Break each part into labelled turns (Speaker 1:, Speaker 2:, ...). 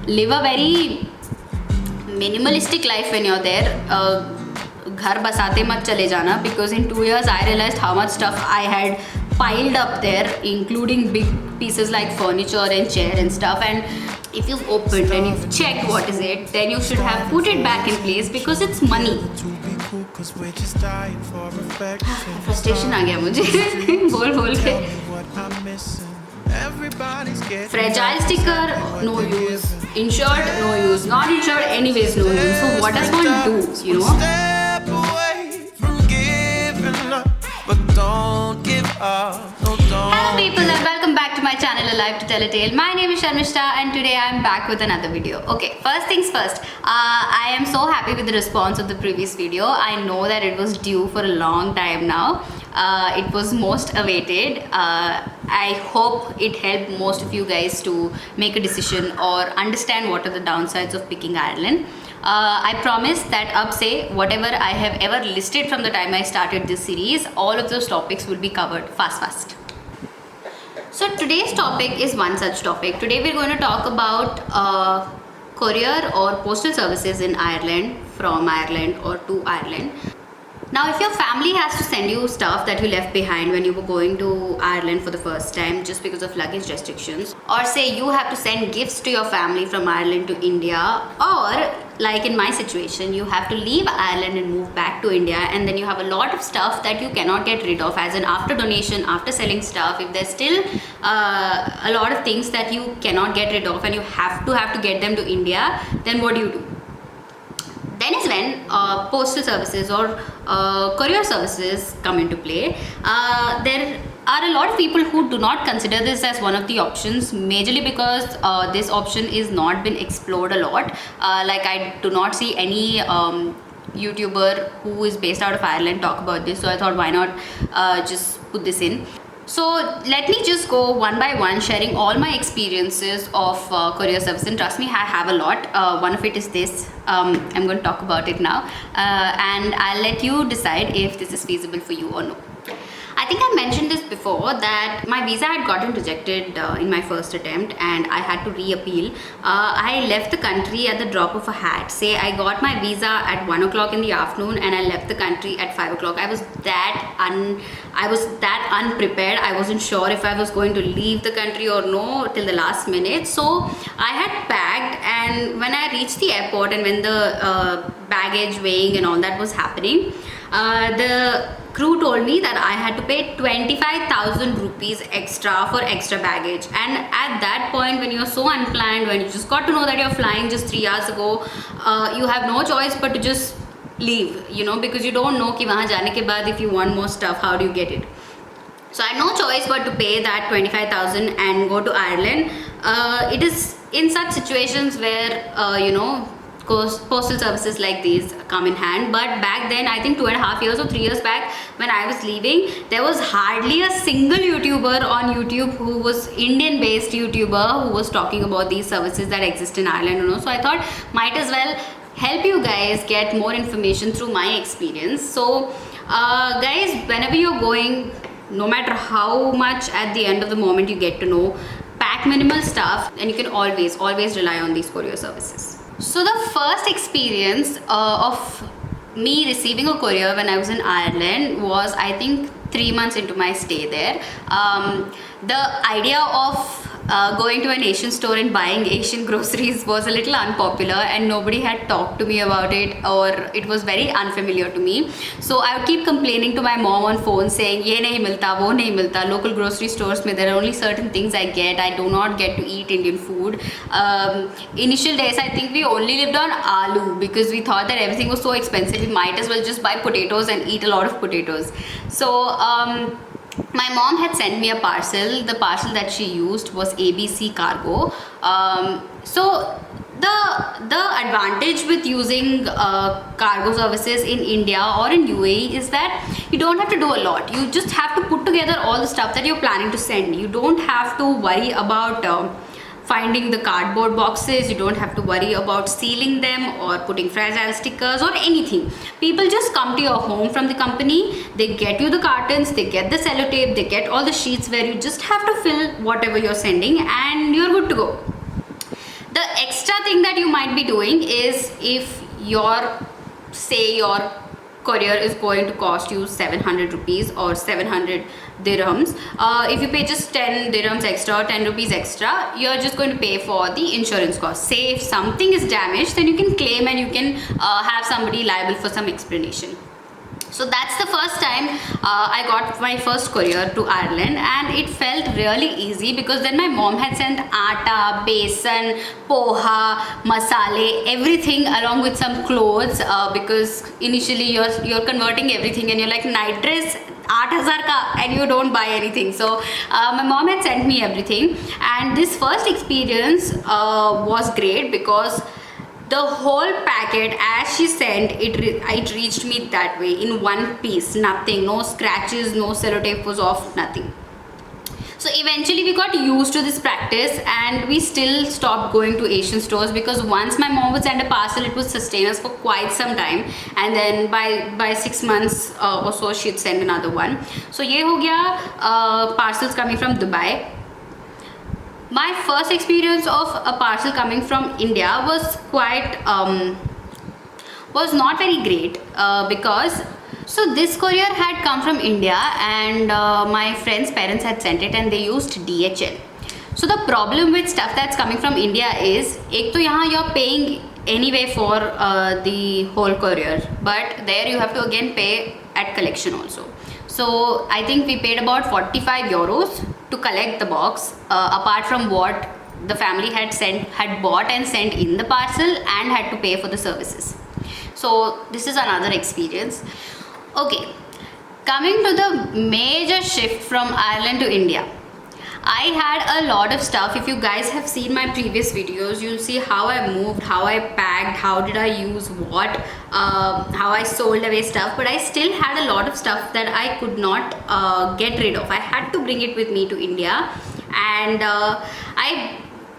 Speaker 1: live a very minimalistic life when you're there. घर बसाते मत चले जाना, because in 2 years I realized how much stuff I had piled up there, including big pieces like furniture and chair and stuff. And if you've opened and you've checked what is it, then you should have put it back in place because it's money. Frustration आ गया मुझे बोल के. Fragile sticker, no use. Insured, no use. Not insured, anyways, no use. So what does one do, you know? Hello people and welcome back to my channel Alive to Tell a Tale. My name is Sharmishta and today I am back with another video. Okay, first things first, I am so happy with the response of the previous video. I know that it was due for a long time now. It was most awaited. I hope it helped most of you guys to make a decision or understand what are the downsides of picking Ireland. I promise that up say whatever I have ever listed from the time I started this series, all of those topics will be covered fast. So today's topic is one such topic. Today we're going to talk about courier or postal services in Ireland, from Ireland or to Ireland. Now, if your family has to send you stuff that you left behind when you were going to Ireland for the first time just because of luggage restrictions, or say you have to send gifts to your family from Ireland to India, or like in my situation, you have to leave Ireland and move back to India, and then you have a lot of stuff that you cannot get rid of, as in after donation, after selling stuff, if there's still a lot of things that you cannot get rid of and you have to get them to India, then what do? Then is when postal services or courier services come into play. There are a lot of people who do not consider this as one of the options, majorly because this option is not been explored a lot. Like I do not see any YouTuber who is based out of Ireland talk about this, so I thought why not just put this in. So let me just go one by one, sharing all my experiences of courier service. And trust me, I have a lot. One of it is this. I'm going to talk about it now, and I'll let you decide if this is feasible for you or no. I think I mentioned this before that my visa had gotten rejected in my first attempt and I had to reappeal. I left the country at the drop of a hat. Say I got my visa at 1 o'clock in the afternoon and I left the country at 5 o'clock. I was that unprepared. I wasn't sure if I was going to leave the country or no till the last minute. So I had packed, and when I reached the airport and when the baggage weighing and all that was happening, the crew told me that I had to pay 25,000 rupees extra for extra baggage. And at that point, when you're so unplanned, when you just got to know that you're flying just 3 hours ago, you have no choice but to just leave, you know, because you don't know ki wahan jaane ke baad if you want more stuff, how do you get it? So I had no choice but to pay that 25,000 and go to Ireland. It is in such situations where, you know, postal services like these come in hand. But back then, I think 2.5 years or 3 years back, when I was leaving, there was hardly a single YouTuber on YouTube who was Indian based YouTuber who was talking about these services that exist in Ireland, you know. So I thought might as well help you guys get more information through my experience. So guys, whenever you're going, no matter how much at the end of the moment you get to know, pack minimal stuff and you can always rely on these courier services. So the first experience of me receiving a courier when I was in Ireland was, I think, 3 months into my stay there. The idea of going to an Asian store and buying Asian groceries was a little unpopular and nobody had talked to me about it, or it was very unfamiliar to me. So I would keep complaining to my mom on phone saying, ye nahi milta, wo nahi milta. Local grocery stores mein there are only certain things I get. I do not get to eat Indian food. Initial days, I think we only lived on aloo because we thought that everything was so expensive. We might as well just buy potatoes and eat a lot of potatoes. So my mom had sent me a parcel. The parcel that she used was ABC Cargo. So the advantage with using cargo services in India or in UAE is that you don't have to do a lot. You just have to put together all the stuff that you're planning to send. You don't have to worry about finding the cardboard boxes. You don't have to worry about sealing them or putting fragile stickers or anything. People just come to your home from the company, they get you the cartons, they get the sellotape, they get all the sheets where you just have to fill whatever you're sending and you're good to go. The extra thing that you might be doing is, if your courier is going to cost you 700 rupees or 700 dirhams, if you pay just 10 dirhams extra or 10 rupees extra, you're just going to pay for the insurance cost. Say if something is damaged, then you can claim and you can have somebody liable for some explanation. So that's the first time I got my first courier to Ireland, and it felt really easy because then my mom had sent atta, besan, poha, masale, everything along with some clothes, because initially you're converting everything and you're like, night dress 8,000 ka, and you don't buy anything. So my mom had sent me everything, and this first experience was great because the whole packet, as she sent it reached me that way in one piece, nothing, no scratches, no sellotape was off, nothing. So eventually we got used to this practice, and we still stopped going to Asian stores, because once my mom would send a parcel, it would sustain us for quite some time, and then by 6 months or so she'd send another one. So ye ho gaya parcels coming from Dubai. My first experience of a parcel coming from India was not very great, because so this courier had come from India, and my friend's parents had sent it, and they used DHL. So the problem with stuff that's coming from India is, ek to yahan you're paying anyway for the whole courier, but there you have to again pay at collection also. So I think we paid about 45 euros to collect the box, apart from what the family had bought and sent in the parcel, and had to pay for the services. So this is another experience. Okay, coming to the major shift from Ireland to India. I had a lot of stuff. If you guys have seen my previous videos, you'll see how I moved, how I packed, how did I use what, how I sold away stuff, but I still had a lot of stuff that I could not get rid of. I had to bring it with me to India, and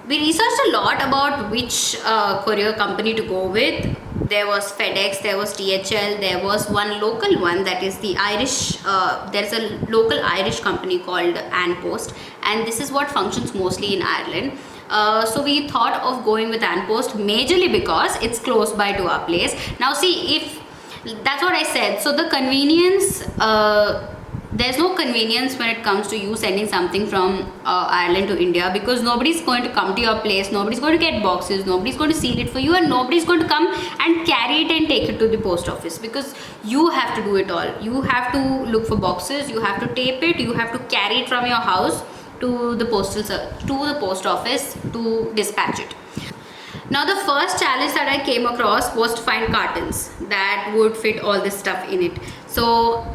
Speaker 1: we researched a lot about which courier company to go with. There was FedEx, there was DHL, there was one local one, that is the Irish, there's a local Irish company called An Post, and this is what functions mostly in Ireland. So we thought of going with An Post majorly because it's close by to our place. Now see, if that's what I said, so the convenience, there's no convenience when it comes to you sending something from Ireland to India, because nobody's going to come to your place, nobody's going to get boxes, nobody's going to seal it for you, and nobody's going to come and carry it and take it to the post office, because you have to do it all. You have to look for boxes, you have to tape it, you have to carry it from your house to the post office to dispatch it. Now the first challenge that I came across was to find cartons that would fit all this stuff in it. So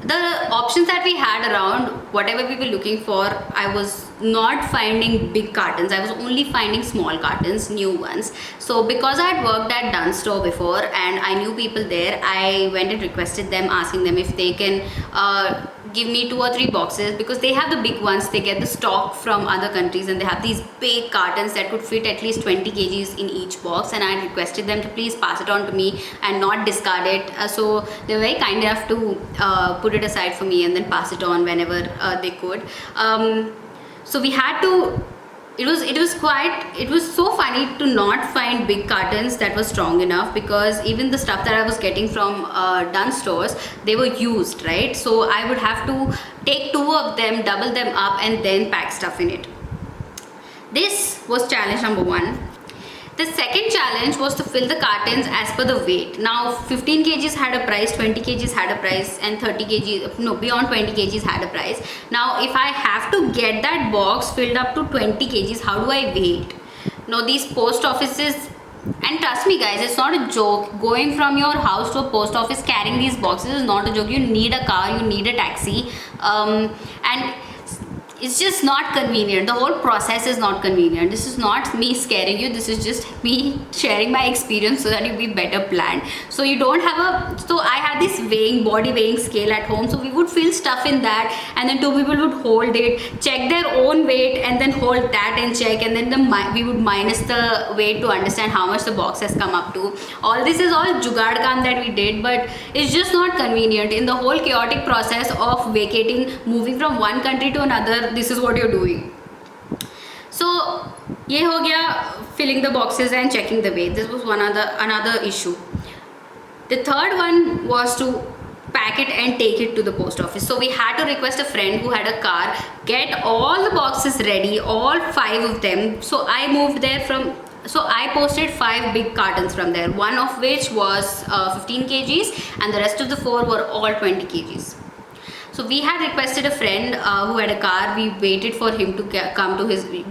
Speaker 1: the options that we had around, whatever we were looking for, I was not finding big cartons. I was only finding small cartons, new ones. So because I had worked at Dunnes Store before and I knew people there, I went and requested them, asking them if they can give me 2 or 3 boxes, because they have the big ones. They get the stock from other countries, and they have these big cartons that could fit at least 20 kgs in each box, and I requested them to please pass it on to me and not discard it. So they were very kind enough to put it aside for me and then pass it on whenever they could. So we had to, it was so funny to not find big cartons that were strong enough, because even the stuff that I was getting from Dunnes stores, they were used, right? So I would have to take 2 of them, double them up, and then pack stuff in it. This was challenge number 1. The second challenge was to fill the cartons as per the weight. Now 15 kgs had a price, 20 kgs had a price, and 30 kgs, no, beyond 20 kgs had a price. Now if I have to get that box filled up to 20 kgs, how do I weigh it? Now these post offices, and trust me guys, it's not a joke, going from your house to a post office carrying these boxes is not a joke. You need a car, you need a taxi, and it's just not convenient. The whole process is not convenient. This is not me scaring you, this is just me sharing my experience so that you'll be better planned. So you don't have a, so I had this body weighing scale at home, so we would fill stuff in that, and then 2 people would hold it, check their own weight, and then hold that and check, and then we would minus the weight to understand how much the box has come up to. All this is all jugaad kaam that we did, but it's just not convenient. In the whole chaotic process of vacating, moving from one country to another, this is what you're doing. So ये हो गया filling the boxes and checking the weight. This was another issue. The third one was to pack it and take it to the post office. So we had to request a friend who had a car, get all the boxes ready, all 5 of them. So I moved there so I posted 5 big cartons from there, one of which was 15 kgs and the rest of the 4 were all 20 kgs. So we had requested a friend who had a car. We waited for him to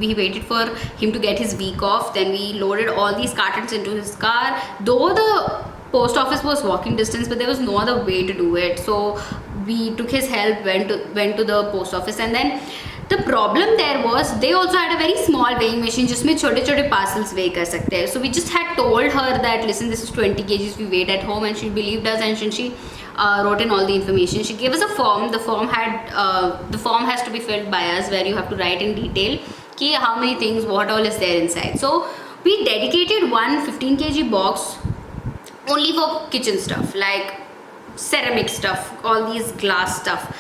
Speaker 1: we waited for him to get his week off. Then we loaded all these cartons into his car. Though the post office was walking distance, but there was no other way to do it. So we took his help, went to the post office, and then the problem there was they also had a very small weighing machine जिसमें छोटे-छोटे parcels weigh कर सकते हैं. So we just had told her that listen, this is 20 kgs, we weighed at home, and she believed us, and she wrote in all the information. She gave us a form. The form has to be filled by us, where you have to write in detail ki how many things, what all is there inside. So we dedicated one 15 kg box only for kitchen stuff, like ceramic stuff, all these glass stuff.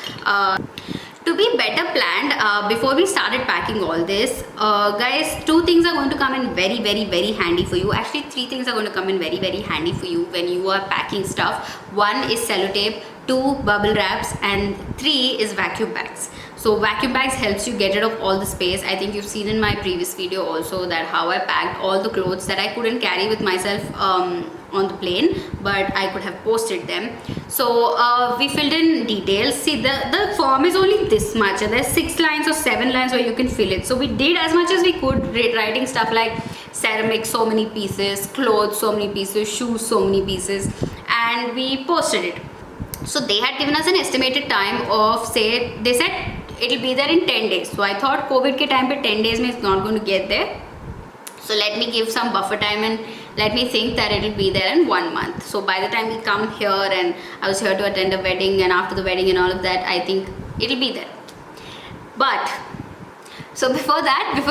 Speaker 1: To be better planned, before we started packing all this, guys, 2 things are going to come in very, very, very handy for you. Actually, 3 things are going to come in very, very handy for you when you are packing stuff. 1 is sellotape, 2 bubble wraps, and 3 is vacuum bags. So vacuum bags helps you get rid of all the space. I think you've seen in my previous video also that how I packed all the clothes that I couldn't carry with myself on the plane, but I could have posted them. So we filled in details. See, the form is only this much, and there's 6 lines or 7 lines where you can fill it. So we did as much as we could, writing stuff like ceramic so many pieces, clothes so many pieces, shoes so many pieces, and we posted it. So they had given us an estimated time of, say, they said it'll be there in 10 days. So I thought COVID ke time pe 10 days mein it's not going to get there. So let me give some buffer time and let me think that it'll be there in 1 month. So by the time we come here, and I was here to attend a wedding, and after the wedding and all of that, I think it'll be there. But so before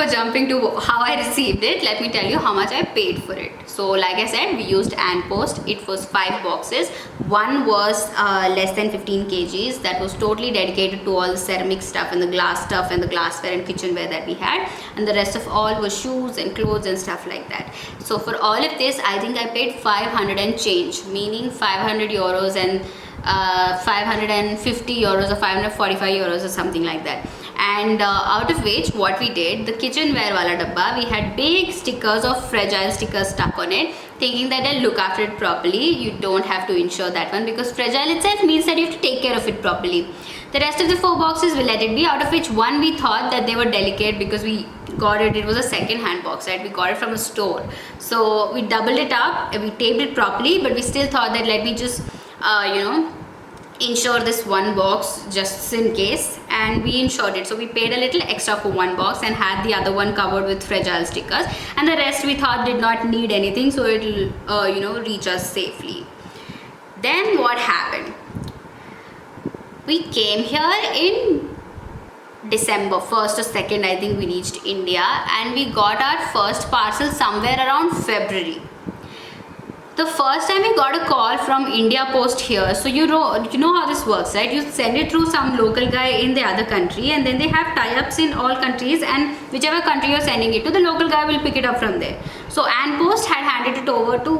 Speaker 1: jumping to how I received it, let me tell you how much I paid for it. So like I said, we used An Post. It was 5 boxes. One was less than 15 kgs. That was totally dedicated to all the ceramic stuff and the glass stuff and the glassware and kitchenware that we had. And the rest of all was shoes and clothes and stuff like that. So for all of this, I think I paid 500 and change, meaning 500 euros and 550 euros or 545 euros or something like that. And out of which, what we did, the kitchenware wala dabba, we had big stickers of fragile stickers stuck on it, thinking that I'll look after it properly. You don't have to insure that one, because fragile itself means that you have to take care of it properly. The rest of the 4 boxes we let it be, out of which one we thought that they were delicate because we got it was a second hand box, right? We got it from a store. So we doubled it up, we taped it properly, but we still thought that let me just, insure this one box just in case, and we insured it. So we paid a little extra for one box and had the other one covered with fragile stickers, and the rest we thought did not need anything, so it'll reach us safely. Then what happened? We came here in December 1st or 2nd, I think we reached India, and we got our first parcel somewhere around February. The first time we got a call from India Post here, so you know how this works, right? You send it through some local guy in the other country, and then they have tie-ups in all countries, and whichever country you're sending it to, the local guy will pick it up from there. So An Post had handed it over to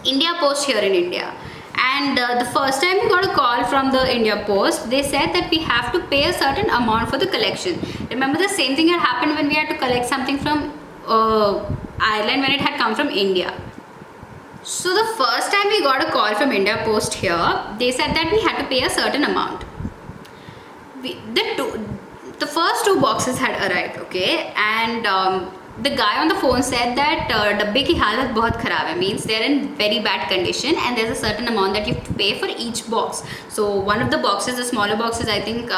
Speaker 1: India Post here in India. And the first time we got a call from the India Post, they said that we have to pay a certain amount for the collection. Remember, the same thing had happened when we had to collect something from Ireland when it had come from India. So the first time we got a call from India Post here, they said that we had to pay a certain amount. The first 2 boxes had arrived, okay, and the guy on the phone said that dabbe ki halat bahut kharab hai, means they're in very bad condition, and there's a certain amount that you have to pay for each box. So one of the boxes, the smaller boxes, I think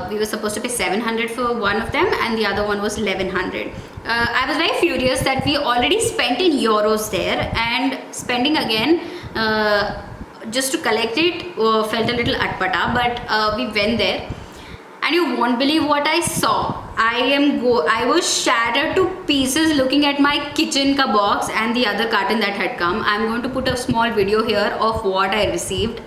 Speaker 1: we were supposed to pay 700 for one of them, and the other one was 1100. I was very furious that we already spent in euros there, and spending again just to collect it felt a little atpata, but we went there, and you won't believe what I saw. I was shattered to pieces looking at my kitchen ka box and the other carton that had come. I'm going to put a small video here of what I received.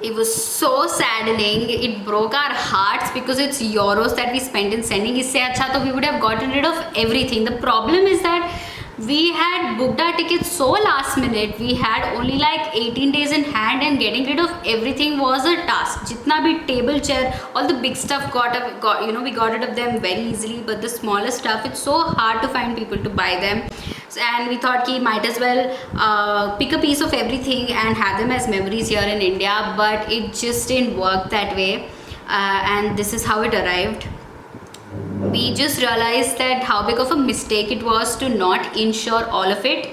Speaker 1: It was so saddening. It broke our hearts because it's euros that we spent in sending. Isse acha to we would have gotten rid of everything. The problem is that we had booked our tickets so last minute. We had only like 18 days in hand, and getting rid of everything was a task. Jitna bhi table, chair, all the big stuff we got rid of them very easily, but the smaller stuff, it's so hard to find people to buy them. And we thought ki might as well pick a piece of everything and have them as memories here in India, but it just didn't work that way. And this is how it arrived. We just realized that how big of a mistake it was to not insure all of it.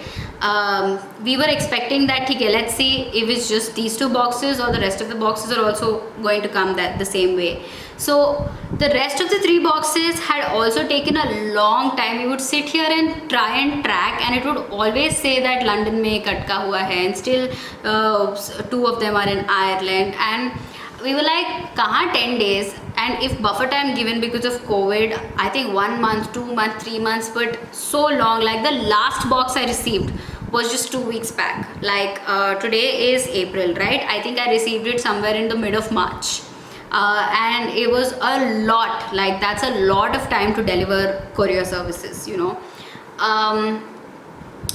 Speaker 1: We were expecting that, okay, let's see if it's just these 2 boxes or the rest of the boxes are also going to come the same way. So the rest of the 3 boxes had also taken a long time. We would sit here and try and track, and it would always say that London mein katka hua hai, and still 2 of them are in Ireland. And we were like, kahan 10 days? And if buffer time given because of COVID, I think 1 month, 2 months, 3 months, but so long. Like the last box I received was just 2 weeks back. Like today is April, right? I think I received it somewhere in the mid of March. And it was a lot, like that's a lot of time to deliver courier services, you know.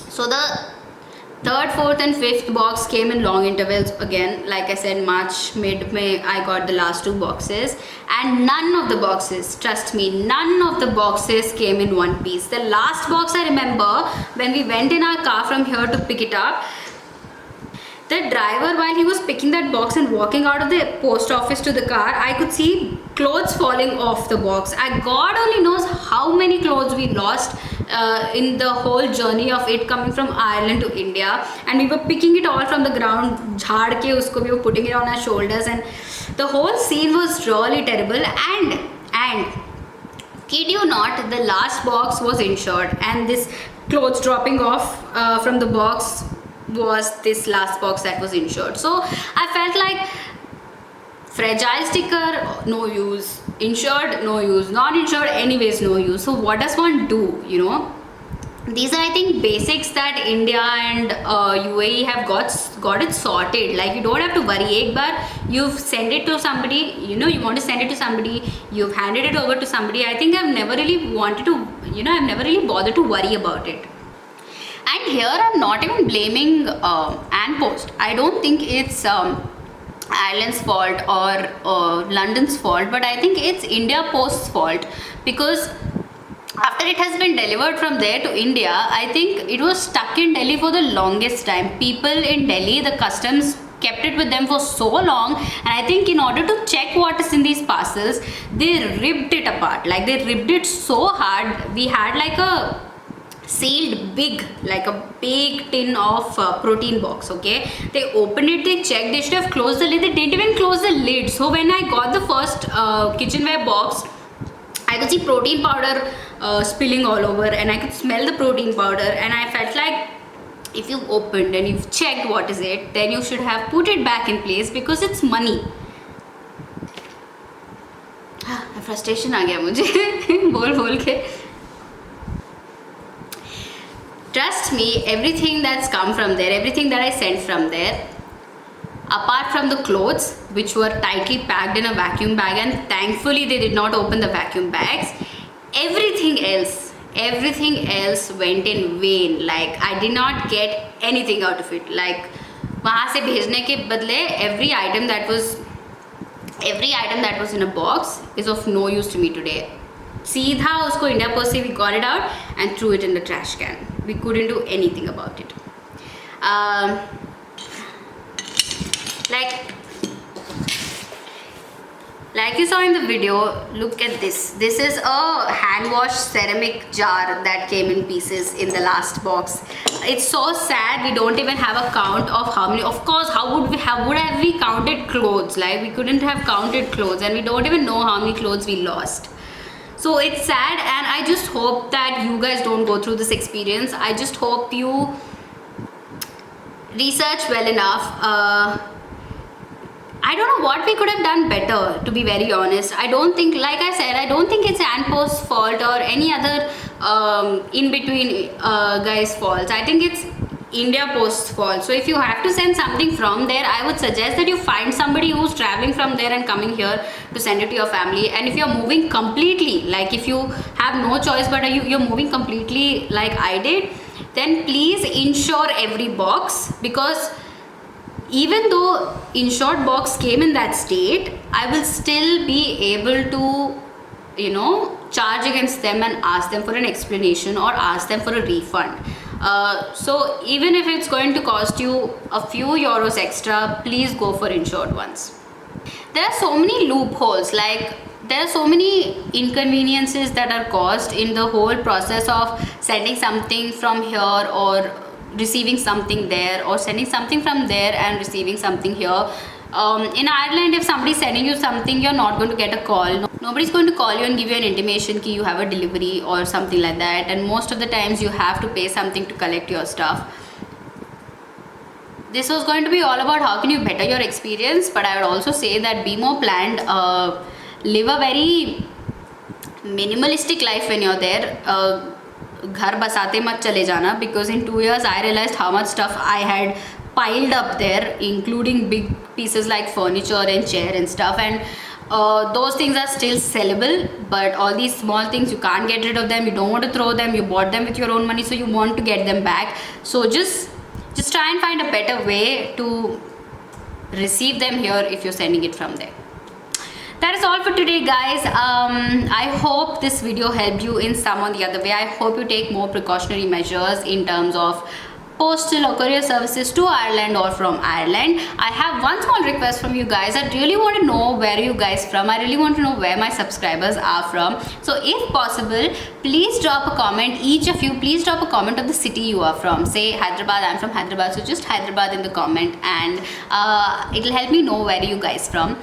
Speaker 1: So the 3rd, 4th and 5th box came in long intervals again. Like I said, March, mid-May, I got the last 2 boxes, and none of the boxes, trust me, none of the boxes came in one piece. The last box I remember, when we went in our car from here to pick it up, the driver, while he was picking that box and walking out of the post office to the car, I could see clothes falling off the box. And God only knows how many clothes we lost in the whole journey of it coming from Ireland to India. And we were picking it all from the ground, jhaad ke usko, we were putting it on our shoulders, and the whole scene was really terrible. And kid you not, the last box was insured, and this clothes dropping off from the box was this last box that was insured. So I felt like fragile sticker, no use, insured, no use, not insured, anyways no use. So what does one do, you know? These are, I think, basics that India and UAE have got it sorted. Like, you don't have to worry. Ek bar you've sent it to somebody, you know, you want to send it to somebody, you've handed it over to somebody. I think I've never really wanted to, you know, I've never really bothered to worry about it. And here I'm not even blaming An Post. I don't think it's Ireland's fault or London's fault, but I think it's India Post's fault, because after it has been delivered from there to India, I think it was stuck in Delhi for the longest time. People in Delhi, the customs kept it with them for so long, and I think in order to check what is in these parcels, they ripped it apart. Like, they ripped it so hard. We had like a sealed like a big tin of protein box, okay? They opened it, they checked, they should have closed the lid, they didn't even close the lid. So when I got the first kitchenware box, I could see protein powder spilling all over, and I could smell the protein powder, and I felt like if you've opened and you've checked what is it, then you should have put it back in place, because it's money. Frustration aa gaya mujhe bol ke. Trust me, everything that's come from there, everything that I sent from there, apart from the clothes, which were tightly packed in a vacuum bag, and thankfully they did not open the vacuum bags, everything else went in vain. Like, I did not get anything out of it. Like, wahan se bhejne ke badle, every item that was in a box is of no use to me today. सीधा उसको India Post से we got it out and threw it in the trash can. We couldn't do anything about it. Like you saw in the video, look at this. This is a hand wash ceramic jar that came in pieces in the last box. It's so sad. We don't even have a count of how many. Of course, how would we counted clothes? Like, we couldn't have counted clothes, and we don't even know how many clothes we lost. So it's sad, and I just hope that you guys don't go through this experience. I just hope you research well enough. I don't know what we could have done better, to be very honest. I don't think, like I said, I don't think it's An Post's fault or any other in-between guys' faults. I think it's India Post Fall. So if you have to send something from there, I would suggest that you find somebody who's traveling from there and coming here to send it to your family. And if you're moving completely, like if you have no choice but you're moving completely like I did, then please insure every box, because even though insured box came in that state, I will still be able to, you know, charge against them and ask them for an explanation or ask them for a refund. So even if it's going to cost you a few euros extra, please go for insured ones. There are so many loopholes, like there are so many inconveniences that are caused in the whole process of sending something from here or receiving something there, or sending something from there and receiving something here. In Ireland, if somebody's sending you something, you're not going to get a call. Nobody's going to call you and give you an intimation that you have a delivery or something like that. And most of the times you have to pay something to collect your stuff. This was going to be all about how can you better your experience, but I would also say that be more planned. Live a very minimalistic life when you're there. घर बसाते मत चले जाना, because in 2 years I realized how much stuff I had piled up there, including big pieces like furniture and chair and stuff, and those things are still sellable, but all these small things you can't get rid of them, you don't want to throw them, you bought them with your own money, so you want to get them back. So just try and find a better way to receive them here if you're sending it from there. That is all for today, guys. I hope this video helped you in some or the other way. I hope you take more precautionary measures in terms of postal or courier services to Ireland or from Ireland. I have one small request from you guys. I really want to know where you guys from. I really want to know where my subscribers are from. So if possible, please drop a comment. Each of you, please drop a comment of the city you are from. Say Hyderabad, I'm from Hyderabad. So just Hyderabad in the comment, and it'll help me know where you guys from.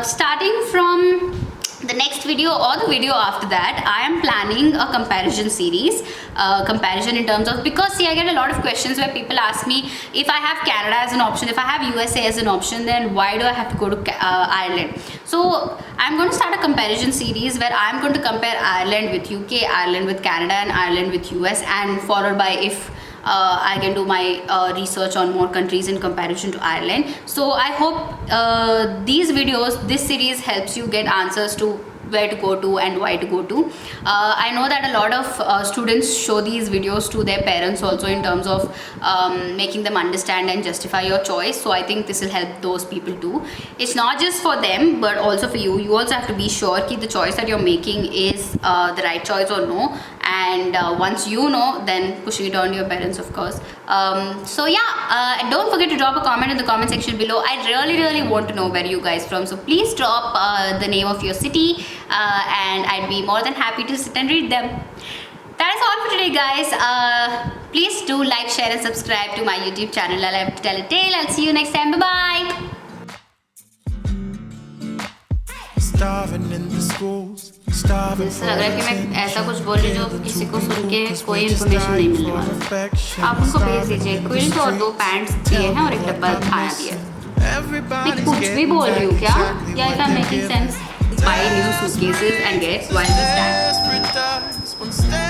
Speaker 1: Starting from the next video or the video after that, I am planning a comparison series. Comparison in terms of, because see, I get a lot of questions where people ask me, if I have Canada as an option, if I have USA as an option, then why do I have to go to Ireland? So I'm going to start a comparison series where I'm going to compare Ireland with UK, Ireland with Canada, and Ireland with US, and followed by if I can do my research on more countries in comparison to Ireland. So I hope these videos, this series helps you get answers to where to go to and why to go to. I know that a lot of students show these videos to their parents also, in terms of making them understand and justify your choice. So I think this will help those people too. It's not just for them, but also for you. You also have to be sure that the choice that you're making is the right choice or no. And once you know, then pushing it on to your parents, of course. So yeah, don't forget to drop a comment in the comment section below. I really want to know where you guys from. So please drop the name of your city, and I'd be more than happy to sit and read them. That is all for today, guys. Please do like, share and subscribe to my YouTube channel. I'll have to tell a tale. I'll see you next time. Bye-bye. जैसे लग रहा है कि मैं ऐसा कुछ बोल रही जो किसी को सुन के कोई इन्फॉर्मेशन नहीं मिलने वाला। आप उनको भेज दीजिए, क्विल्ट और 2 पैंट्स दिए हैं और एक डब्बा खाया दिया। मैं कुछ भी बोल रही हूँ क्या? या if I'm making sense? Buy new suitcases and get one this time.